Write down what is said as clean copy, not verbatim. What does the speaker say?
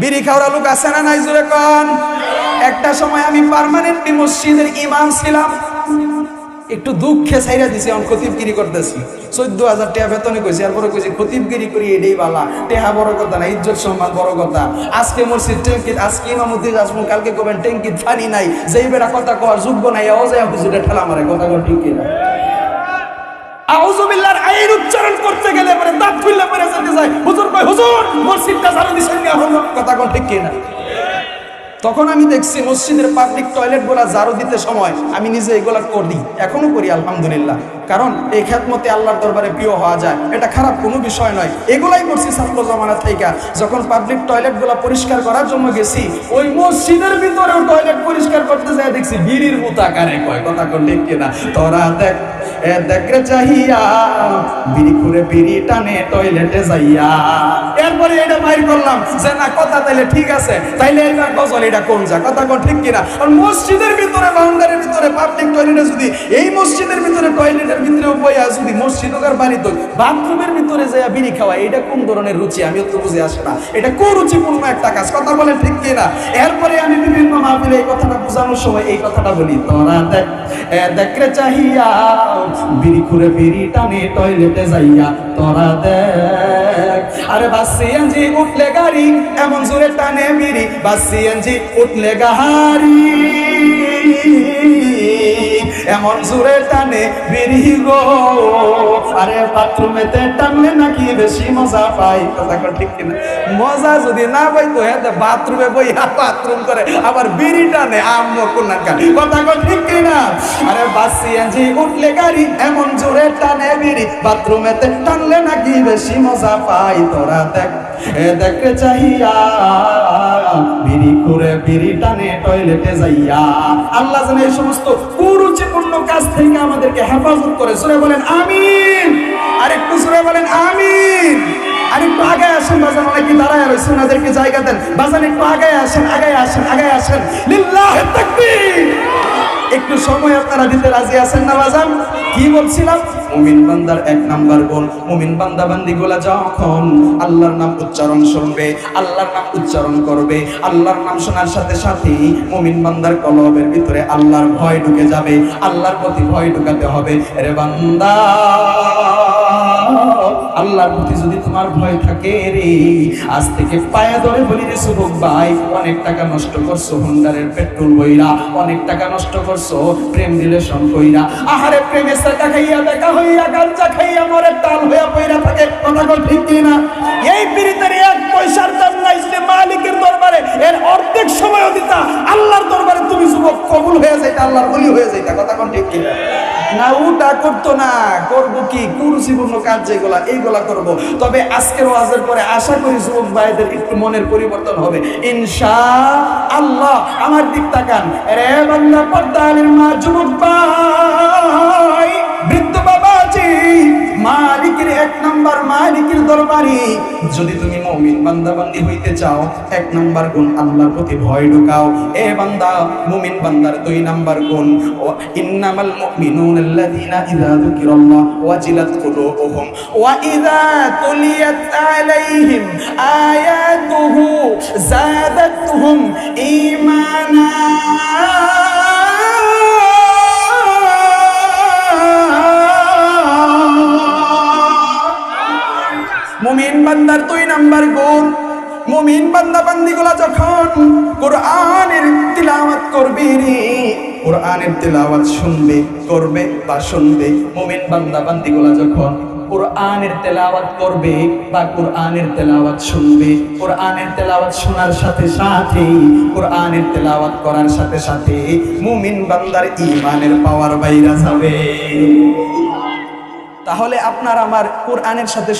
বিড়ি খাওয়া লোক আছে না নাই জোরে কোন? একটা সময় আমি পার্মানেন্টলি মসজিদের ইমাম ছিলাম, একটু দুঃখে ছাইরা দিছি, আমি খতিবগিরি করতেছি, 14,000 টাকা বেতনে কইছি, এরপরে কইছি খতিবগিরি করি এটাই বালা, টেহা বড় কথা না, ইজ্জত সম্মান বড় কথা। আজকে মসজিদ ট্যাঙ্কিত, আজকে ইমামতি আসবো, কালকে করবেন ট্যাঙ্কিত পানি নাই, যেই বেড়া কথা কওয়ার যোগ্য নাই ও যায় হুজুরে ঠেলা মারে, কথা কর ঠিক কিনা? আউযুবিল্লাহর আইন উচ্চারণ করতে গেলে পরে দাঁত খুললে পড়ে যেতে যায়, হুজুর কই হুজুর মসজিদটা ঝাড়ু দিছেন না, হলো কথা কর ঠিক কিনা? তখন আমি দেখছি মসজিদের পাবলিক টয়লেট গুলা ঝাড়ু দিতে সময় আমি নিজে এগুলা করি, এখনো করি আলহামদুলিল্লাহ, কারণ এই খেদমতে আল্লাহর দরবারে প্রিয় হওয়া যায়, এটা খারাপ কোনো বিষয় নয়। এগুলাই করছি ছাত্র জমানা থেকে। যখন পাবলিক টয়লেট গুলা পরিষ্কার করার জন্য গেছি, ওই মসজিদের ভিতরেও টয়লেট পরিষ্কার করতে যায় দেখছি বিড়ির মুতা কারে কয়, কথা কর ঠিক কিনা? তোরা দেখ দেখরে চাহিয়া বিড়ি করে বিড়ি টানে টয়লেটে যাইয়া, এরপরে এটা বাইর করলাম যে না কথা তাইলে ঠিক আছে, তাইলে এবার গজল এটা কোন যা, কথা কোন ঠিক কিনা? আর মসজিদের ভিতরে বাউন্ডারির ভিতরে পাবলিক টয়লেটে যদি এই মসজিদের ভিতরে টয়লেটের ভিতরে বইয়া যদি মসজিদ ওকার বাড়িতে বাথরুমের ভিতরে যাইয়া বিড়ি খাওয়া, এটা কোন ধরনের রুচি আমি তো বুঝে আসে না, এটা কুরুচিপূর্ণ একটা কাজ, কথা বলেন ঠিক কিনা? এরপরে আমি বিভিন্ন মাহফিলে এই কথাটা বোঝানোর সময় এই কথাটা বলি, তোরা দেখ দেখরে চাহিয়া বিড়ি করে বিড়ি টানে টয়লেটে যাইয়া, তোরা দেখ আরে বাস সিএনজি উঠলে গাড়ি এমন জোরে টানে বিড়ি, বাস সিএনজি উঠলে গাড়ি এমন জোরে টানে বিড়ি গো, আরে বাথরুমেতে টানলে নাকি বেশি মজা পাই, কথা কর ঠিক কিনা? মজা যদি না পাই তো হ্যাঁ বাথরুমে বইয়া বাথরুম করে আবার বিড়ি টানে আম্মু কোনাকা, কথা কর ঠিক কিনা? আরে বাস সিএনজি উঠলে গাড়ি এমন জোরে টানে বিড়ি, বাথরুমেতে টানলে নাকি বেশি মজা পাই, তোরা দেখ দেখে চাহিয়া বিড়ি করে বিড়ি টানে টয়লেটে যাইয়া। আল্লাহ জানে এই সমস্ত কুরুচিপূর্ণ কাজ থেকে আমাদেরকে হেফাজত করে। জোরে বলেন আমিন, আরেকটু জোরে বলেন আমিন। আরেকটু আগে আসেন বাজান, অনেকে দাঁড়ায় রয়েছে, ওনাদেরকে জায়গা দেন। বাজান একটু আগে আসেন, আগে আসেন, আগে আসেন। লিল্লাহি তাকবীর। একটু সময় আপনারা দিতে রাজি আছেন না বাজান? কি বলছিলাম? মুমিন বান্দার এক নাম্বার গুণ, মুমিন বান্দা বান্দিগুলা যখন আল্লাহর নাম উচ্চারণ শুনবে, আল্লাহর নাম উচ্চারণ করবে, আল্লাহর নাম শোনার সাথে সাথে মুমিন বান্দার কলবের ভিতরে আল্লাহর ভয় ঢুকে যাবে। আল্লাহর প্রতি ভয় ঢুকাতে হবে। রে বান্দা, আল্লাহর প্রতি যদি তোমার ভয় থাকে রে, আজ থেকে পায়ে ধরে বলি রে যুবক ভাই, অনেক টাকা নষ্ট করছো হোন্ডারের পেট্রোল বইরা, অনেক টাকা নষ্ট করছো প্রেম রিলেশন কইরা। আহারে প্রেমের টাকা খাইয়া দেখা হইয়া গাঞ্জা খাইয়া মরে টাল হইয়া পইরা থাকে, কথা বল ঠিক কিনা? এই পীড়িতের এক পয়সার দাম নাই, যদি মালিকের দরবারে এর অর্ধেক সময়ও দিতা, আল্লাহর দরবারে তুমি যুবক কবুল হয়ে যাইতা, আল্লাহর ওলি হয়ে যাইতা, কথা কোন ঠিক কিনা? না ওটা করতো না, করবো কি কুরুচিপূর্ণ কাজ যেগুলা এইগুলা করবো। তবে আজকের ওয়াজের পরে আশা করি যুবক ভাইদের একটু মনের পরিবর্তন হবে ইনশাআল্লাহ। আমার দিক তাকান রে বান্দা, পর্দার মা, যুবক ভাই, বৃদ্ধ বাবাজি, মালিকের এক নাম্বার, মালিকের দরবারে যদি তুমি মুমিন বান্দা বান্দি হইতে চাও, এক নাম্বার গুণ আল্লাহর প্রতি ভয় ঢুকাও। এ বান্দা, মুমিন বান্দার দুই নাম্বার গুণ, ইন্নামাল মুমিনুনা আল্লাযীনা ইযা যুকিরাল্লাহ ওয়াজিলাত কুলুবুহুম ওয়া ইযা তুলিয়াত আলাইহিম আয়াতুহু যাদাতুহুম ঈমানা। মুমিন বান্দার দুই নাম্বার গুণ, মুমিন বান্দা বান্দিগুলা যখন কোরআনের তিলাওয়াত করবে রে, কোরআনের তিলাওয়াত শুনবে, করবে বা শুনবে, মুমিন বান্দা বান্দিগুলা যখন কোরআনের তেলাওয়াত করবে বা কোরআনের তেলাওয়াত শুনবে, কোরআনের তেলাওয়াত শোনার সাথে সাথে, কোরআনের তেলাওয়াত করার সাথে সাথে মুমিন বান্দার ঈমানের পাওয়ার বাইরা যাবে। তাহলে আপনার আমার কোরআনের সাথে